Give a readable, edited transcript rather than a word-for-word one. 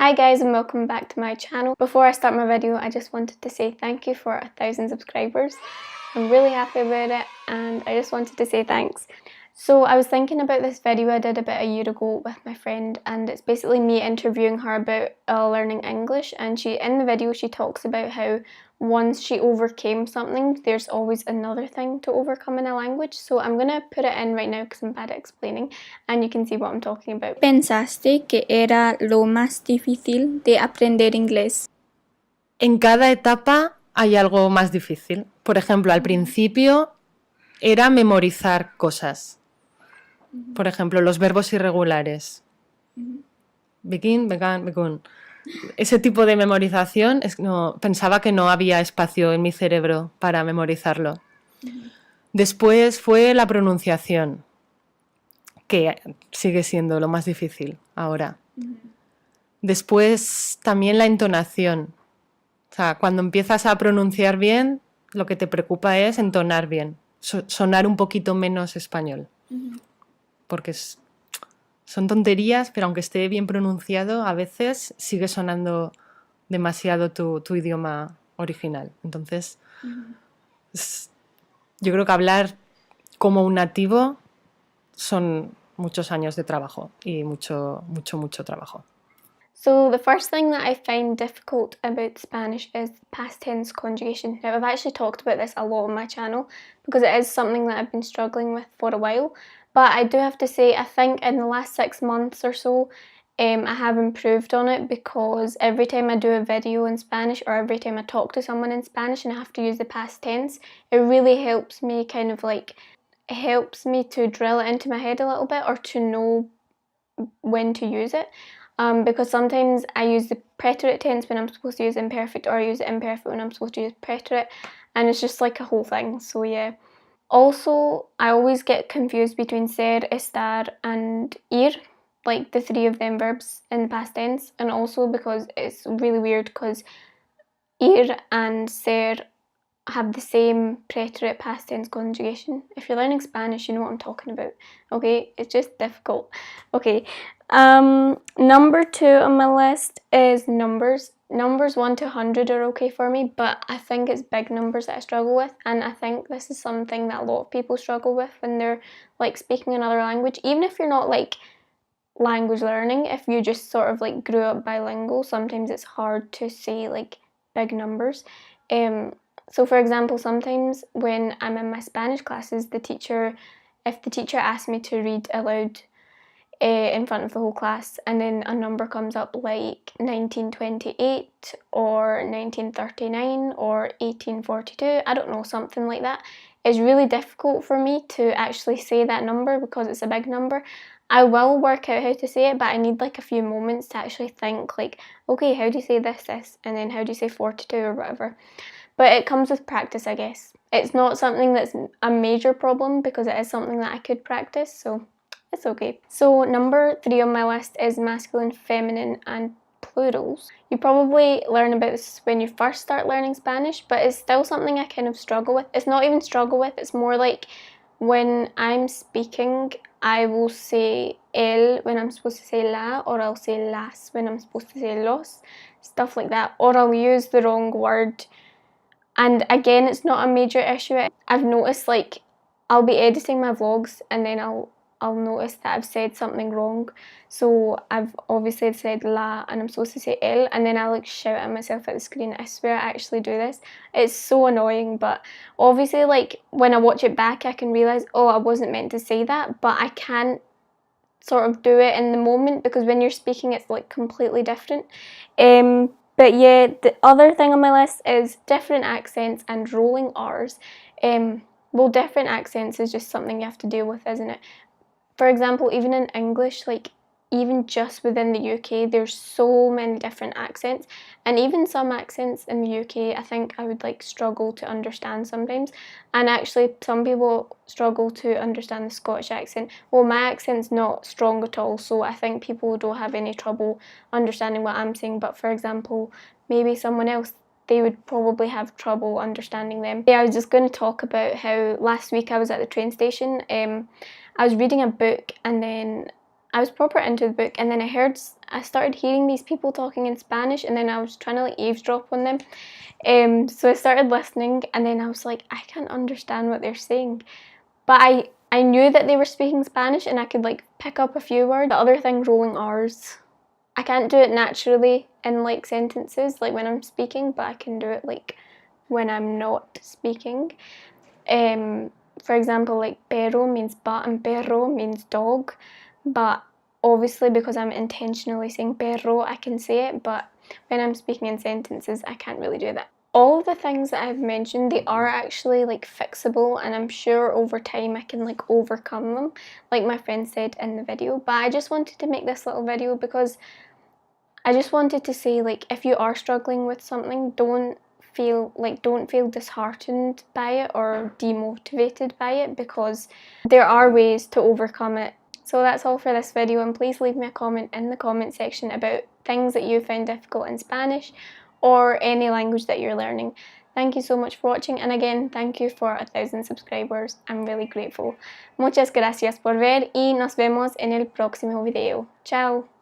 Hi guys and welcome back to my channel. Before I start my video, I just wanted to say thank you for 1,000 subscribers. I'm really happy about it and I just wanted to say thanks. So I was thinking about this video I did about a year ago with my friend, and it's basically me interviewing her about learning English, and in the video she talks about how once she overcame something, there's always another thing to overcome in a language. So I'm going to put it in right now because I'm bad at explaining and you can see what I'm talking about. ¿Pensaste que era lo más difícil de aprender inglés? En cada etapa hay algo más difícil. Por ejemplo, al principio era memorizar cosas. Por ejemplo, los verbos irregulares. Begin, began, begun. Ese tipo de memorización, pensaba que no había espacio en mi cerebro para memorizarlo. Después fue la pronunciación, que sigue siendo lo más difícil ahora. Después también la entonación. O sea, cuando empiezas a pronunciar bien, lo que te preocupa es entonar bien, sonar un poquito menos español. Porque son tonterías, pero aunque esté bien pronunciado, a veces sigue sonando demasiado tu idioma original. Entonces, yo creo que hablar como un nativo son muchos años de trabajo y mucho trabajo. So the first thing that I find difficult about Spanish is past tense conjugation. Now I've actually talked about this a lot on my channel because it is something that I've been struggling with for a while. But I do have to say, I think in the last 6 months or so, I have improved on it, because every time I do a video in Spanish or every time I talk to someone in Spanish and I have to use the past tense, it really helps me to drill it into my head a little bit, or to know when to use it. Because sometimes I use the preterite tense when I'm supposed to use imperfect, or I use imperfect when I'm supposed to use preterite, and it's just like a whole thing, so yeah. Also, I always get confused between ser, estar and ir, like the 3 of them verbs in the past tense, and also because it's really weird because ir and ser have the same preterite past tense conjugation. If you're learning Spanish, you know what I'm talking about, okay? It's just difficult. Okay, number 2 on my list is numbers. Numbers 1 to 100 are okay for me, but I think it's big numbers that I struggle with, and I think this is something that a lot of people struggle with when they're like speaking another language. Even if you're not like language learning, if you just sort of like grew up bilingual, sometimes it's hard to say like big numbers. So for example, sometimes when I'm in my Spanish classes, if the teacher asks me to read aloud in front of the whole class, and then a number comes up like 1928 or 1939 or 1842, I don't know, something like that, it's really difficult for me to actually say that number because it's a big number. I will work out how to say it, but I need like a few moments to actually think like, okay, how do you say this, and then how do you say 42 or whatever. But it comes with practice, I guess. It's not something that's a major problem because it is something that I could practice, so it's okay. So number 3 on my list is masculine, feminine and plurals. You probably learn about this when you first start learning Spanish, but it's still something I kind of struggle with. It's not even struggle with, it's more like when I'm speaking, I will say el when I'm supposed to say la, or I'll say las when I'm supposed to say los, stuff like that, or I'll use the wrong word. And again, it's not a major issue. I've noticed, like, I'll be editing my vlogs and then I'll notice that I've said something wrong. So I've obviously said la and I'm supposed to say el, and then I like shout at myself at the screen. I swear I actually do this. It's so annoying, but obviously like when I watch it back I can realise, oh, I wasn't meant to say that, but I can't sort of do it in the moment because when you're speaking it's like completely different. But yeah, the other thing on my list is different accents and rolling R's. Well, different accents is just something you have to deal with, isn't it? For example, even in English, like even just within the UK, there's so many different accents, and even some accents in the UK I think I would like struggle to understand sometimes, and actually some people struggle to understand the Scottish accent. Well, my accent's not strong at all, so I think people don't have any trouble understanding what I'm saying, but for example, maybe someone else, they would probably have trouble understanding them. Yeah, I was just going to talk about how last week I was at the train station. I was reading a book and then I was proper into the book, and then I started hearing these people talking in Spanish, and then I was trying to like eavesdrop on them. So I started listening, and then I was like, I can't understand what they're saying. But I knew that they were speaking Spanish, and I could like pick up a few words. The other thing, rolling R's. I can't do it naturally in like sentences, like when I'm speaking, but I can do it like when I'm not speaking. For example, like perro means but and perro means dog, but obviously because I'm intentionally saying perro, I can say it, but when I'm speaking in sentences, I can't really do that. All of the things that I've mentioned, they are actually like fixable, and I'm sure over time I can like overcome them, like my friend said in the video. But I just wanted to make this little video because I just wanted to say, like, if you are struggling with something, don't feel disheartened by it or demotivated by it, because there are ways to overcome it. So that's all for this video, and please leave me a comment in the comment section about things that you found difficult in Spanish or any language that you're learning. Thank you so much for watching, and again, thank you for 1,000 subscribers. I'm really grateful. Muchas gracias por ver y nos vemos en el próximo video. Ciao!